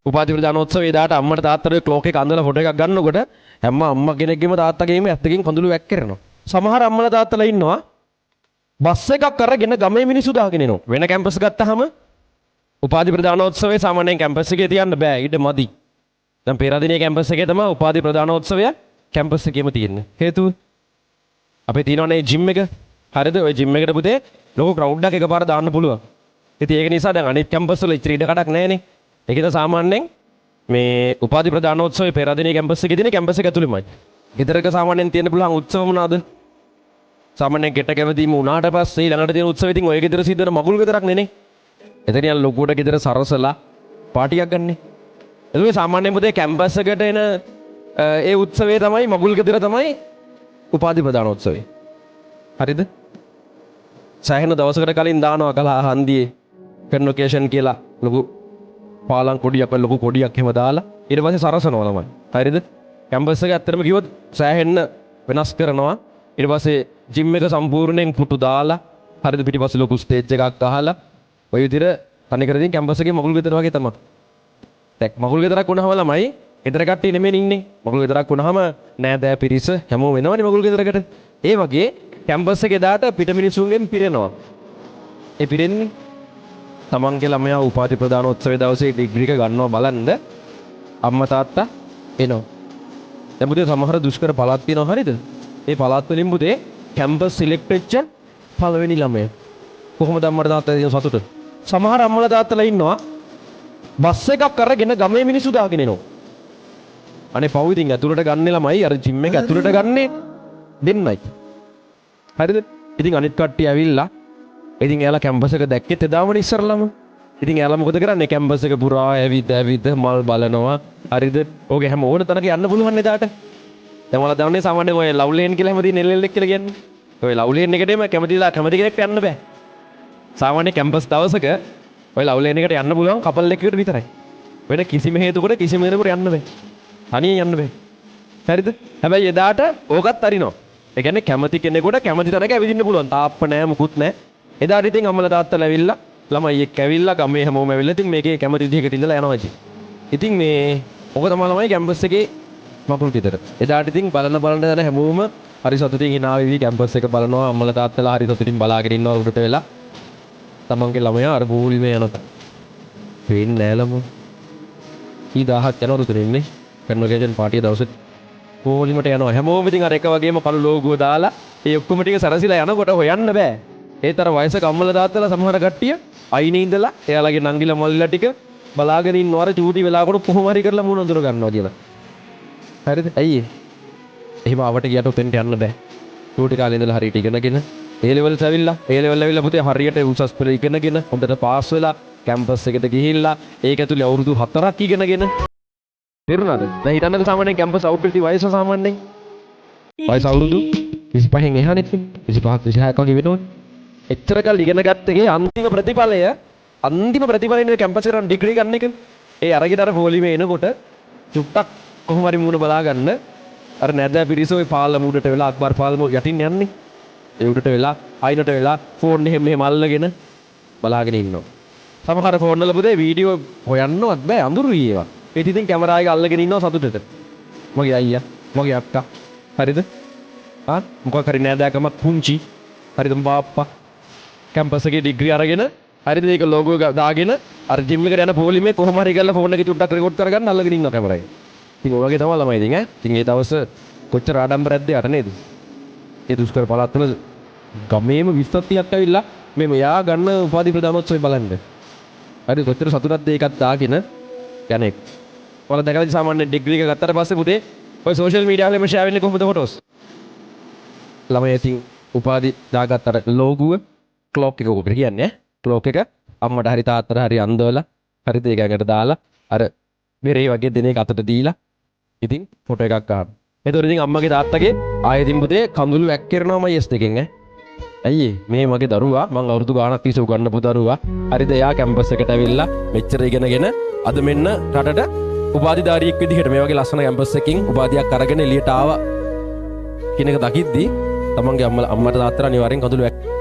උපාධි ප්‍රදානෝත්සවයේ දාට අම්මට තාත්තට ක්ලොක් එක අඳලා ෆොටෝ එකක් ගන්නකොට හැම අම්මා කෙනෙක්ගේම තාත්තගේම ඇත්තකින් කඳුළු වැක්කිරෙනවා. සමහර අම්මලා තාත්තලා ඉන්නවා බස් එකක් අරගෙන ගමේ මිනිස්සු දාගෙන එනවා. වෙන කැම්පස් ගත්තාම උපාධි ප්‍රදානෝත්සවයේ සාමාන්‍යයෙන් කැම්පස් එකේ තියන්න බෑ. ඊට මදි. දැන් පෙරදිනේ කැම්පස් එකේ තමයි උපාධි ප්‍රදානෝත්සවය කැම්පස් එකේම තියෙන්නේ. හේතුව අපේ තියෙනවනේ ජිම් එක. හරිද? ওই ජිම් එකට පුතේ ලොකු ක්‍රවුඩ් එකක් එකපාර දාන්න පුළුවන්. ඉතින් ඒක නිසා දැන් අනිත් කැම්පස් වල ඉතින් ඉඩ කඩක් නැහැනේ. ඒකද සාමාන්‍යයෙන් මේ උපාධි ප්‍රදානෝත්සවයේ පෙරදිනේ කැම්පස් එකේ තියෙන කැම්පස් එක ඇතුළෙමයි. ගෙදරක සාමාන්‍යයෙන් තියෙන පුළුවන් උත්සව මොනවාද? සාමාන්‍යයෙන් ගෙට කැමතිම උනාට පස්සේ ඊළඟට තියෙන උත්සවෙ ඉතින් ඔය ගෙදර සිද්ධ වෙන මගුල් ගෙදරක් නෙනේ. එතන යන ලොකුවට ගෙදර සරසලා පාටියක් ගන්නනේ. එතකොට සාමාන්‍යයෙන් පුතේ කැම්පස් එකට එන ඒ උත්සවයේ තමයි මගුල් ගෙදර තමයි උපාධි ප්‍රදානෝත්සවය. හරිද? සෑහෙන දවසකට කලින් දානවා කලා හන්දියේ කන්වොකේෂන් කියලා ලොකු පාලම් කොඩියක් වල ලොකු කොඩියක් එහෙම දාලා ඊට පස්සේ සරසනවා තමයි. හරිද? කැම්පස් එක ඇත්තටම කිව්වොත් සෑහෙන්න වෙනස් කරනවා. ඊට පස්සේ ජිම් එක සම්පූර්ණයෙන් පුටු දාලා හරිද පිටිපස්සේ ලොකු ස්ටේජ් එකක් අහලා ඔය විදිහට තනිකරදී කැම්පස් එකේ මගුල් ගෙදර වගේ තමයි. දැන් මගුල් ගෙදරක් වුණාම ළමයි ගෙදර කට්ටිය නෙමෙයි ඉන්නේ. මගුල් ගෙදරක් වුණාම නෑදෑ පිරිස හැමෝම වෙනවනේ මගුල් ගෙදරකට. ඒ වගේ කැම්පස් එකේ දාට පිට මිනිසුන්ගෙන් පිරෙනවා. ඒ පිරෙන්නේ තමන්ගේ ළමයා උපාධි ප්‍රදානෝත්සවයේ දවසේ ඩිග්‍රී එක ගන්නවා බලන්න අම්මා තාත්තා එනවා. දැන් පුතේ සමහර දුෂ්කර පළාත් තියෙනවා හරිද? ඒ පළාත් වලින් පුතේ කැම්පස් සිලෙක්ට් වෙච්ච පළවෙනි ළමයා. කොහොමද අම්මලා තාත්තා කියන සතුට? සමහර අම්මලා තාත්තලා ඉන්නවා බස් එකක් අරගෙන ගමේ මිනිස්සු දාගෙන එනවා. අනේ පව් ඉතින් ඇතුළට ගන්න ළමයි අර ජිම් එක ඇතුළට ගන්නේ දෙන්නයි. හරිද? ඉතින් අනිත් කට්ටිය ඇවිල්ලා ඉතින් එයාලා කැම්පස් එක දැක්කෙත් එදාමනේ ඉස්සරලම. ඉතින් එයාලා මොකද කරන්නේ? කැම්පස් එක පුරා ඇවිද මල් බලනවා. හරිද? ඕකේ හැම ඕන තැනක යන්න පුළුවන් එදාට. දැන් ඔයාලා දන්නේ සාමාන්‍යයෙන් ඔය ලව් ලේන් කියලා හැම තියෙන එල් කියලා කියන්නේ. ඔය ලව් ලේන් එකටම කැමති කෙනෙක්ට යන්න බෑ. සාමාන්‍ය කැම්පස් දවසක ඔය ලව් ලේන් එකට යන්න පුළුවන් කපල් එකකට විතරයි. වෙන කිසිම හේතුවකට කිසිම කෙනෙකුට යන්න බෑ. තනියෙන් යන්න බෑ. හරිද? හැබැයි එදාට ඕකත් අරිනවා. ඒ කියන්නේ කැමති කෙනෙකුට කැමති තැනක ඇවිදින්න පුළුවන්. තාප්ප නෑ මුකුත් නෑ. එදාට ඉතින් අම්මලා තාත්තලා ඇවිල්ලා ළමයි එක්ක ඇවිල්ලා ගමේ හැමෝම ඇවිල්ලා ඉතින් මේකේ කැමති විදිහකට ඉඳලා යනවා ඉතින්. ඉතින් මේ ඔක තමයි ළමයි කැම්පස් එකේ මකුල් ගෙදර. එදාට ඉතින් බලන දැන හැමෝම හරි සතුටින් hina වෙවි කැම්පස් එක බලනවා අම්මලා තාත්තලා හරි සතුටින් බලාගෙන ඉන්නවා උඩට වෙලා. තමන්ගේ ළමයා අර බූලිමේ යනවා. වෙන්නේ නෑ ළමෝ. කී දහහක් යනවලු තුනේ කන්වර්ජන් පාටිය දවසෙත් බූලිමට යනවා. හැමෝම ඉතින් අර එක වගේම කළු ලෝගුව දාලා ඒ ඔක්කොම ටික සරසිලා යනකොට හොයන්න බෑ. ඒතර වයසක අම්මලා තාත්තලා සමහර කට්ටිය අයිනේ ඉඳලා එයාලගේ නංගිලා මල්ලිලා ටික බලාගෙන ඉන්නවර චූටි වෙලාවකට කොහොම හරි කරලා මූණ අඳුර ගන්නවා කියලා. හරිද? ඇයි ඒ? එහෙම ආවට ගියට උතෙන්ට යන්න බෑ. චූටි කාලේ ඉඳලා හරියට ඉගෙනගෙන ඒ ලෙවල්ස් ඇවිල්ලා පුතේ හරියට උසස් පෙළ ඉගෙනගෙන හොඳට පාස් වෙලා කැම්පස් එකට ගිහිල්ලා ඒක ඇතුලේ අවුරුදු 4ක් ඉගෙනගෙන තේරුණාද? දැන් හිතන්නද සාමාන්‍යයෙන් කැම්පස් අවුට් වෙච්ච වයස සාමාන්‍යයෙන් වයස අවුරුදු 25න් එහානේ 25 26ක් වගේ වෙනවනේ. එච්චර කල් ඉගෙන ගත්ත එකේ අන්තිම ප්‍රතිඵලය නේ කැම්පස් එකට ඩිග්‍රී ගන්න එක. ඒ අරගෙන අර පොලිමේ එනකොට චුට්ටක් කොහොම හරි මූණ බලා ගන්න අර නැදෑ පිරිස ඔය පාලම උඩට වෙලා අක්බර් පාලම යටින් යන්නේ. ඒ උඩට වෙලා අයිනට වෙලා ෆෝන් මෙහෙම අල්ලගෙන බලාගෙන ඉන්නවා. සමහර ෆෝන් වල පුතේ වීඩියෝ හොයන්නවත් බෑ අඳුරුයි ඒවා. ඒත් ඉතින් කැමරා එක අල්ලගෙන ඉන්නවා සතුටට. මගේ අයියා, මගේ අක්කා. හරිද? මොකක් හරි නෑදෑකමක් පුංචි. හරිද බාප්පා. කැම්පස් එකේ ඩිග්‍රී අරගෙන හරිද ඒක ලෝගෝ දාගෙන අර ජිම් එකට යන පොලිමේ කොහොම හරි කරලා ෆෝන් එකේ චුට්ටක් රෙකෝඩ් කරගන්න අල්ලගෙන ඉන්නවා කැමරා එක. ඉතින් ඔය වගේ තමයි ළමයි ඉතින් ඈ. ඉතින් ඒ දවස් කොච්චර ආඩම්බරයක්ද යට නේද? ඒ දුෂ්කර පළාත් වල ගමේම 20ක් 30ක් ඇවිල්ලා මේ මෙයා ගන්න උපාධි ප්‍රදානෝත්සවය බලන්න. හරි කොච්චර සතුටක්ද ඒකත් දාගෙන යන්නේ. ඔයාලා දැකලා සාමාන්‍ය ඩිග්‍රී එක ගත්තාට පස්සේ පුතේ ඔය සෝෂල් මීඩියා වල ෂෙයා වෙන්නේ කොහොමද ෆොටෝස්? ළමයි ඉතින් උපාධි දාගත්තට ලෝගුව ක්ලොක් එක උකට කියන්නේ ක්ලොක් එක අම්මට හරි තාත්තට හරි අන්දවලා හරිද ඒකකට දාලා අර මෙරේ වගේ දිනේක අතට දීලා ඉතින් ෆොටෝ එකක් ගන්න. එතකොට ඉතින් අම්මගේ තාත්තගේ ආයෙදින් පුතේ කඳුළු වැක්කිරනවාමයි S දෙකෙන් ඈ. ඇයි මේ මගේ දරුවා මං අවුරුදු ගාණක් තිස්සේ උගන්නපු දරුවා හරිද එයා කැම්පස් එකට ඇවිල්ලා මෙච්චර ඉගෙනගෙන අද මෙන්න රටට උපාධිධාරියෙක් විදිහට මේ වගේ ලස්සන කැම්පස් එකකින් උපාධියක් අරගෙන එළියට ආවා කියන එක දකිද්දී තමන්ගේ අම්මට තාත්තට අනිවාර්යෙන් කඳුළු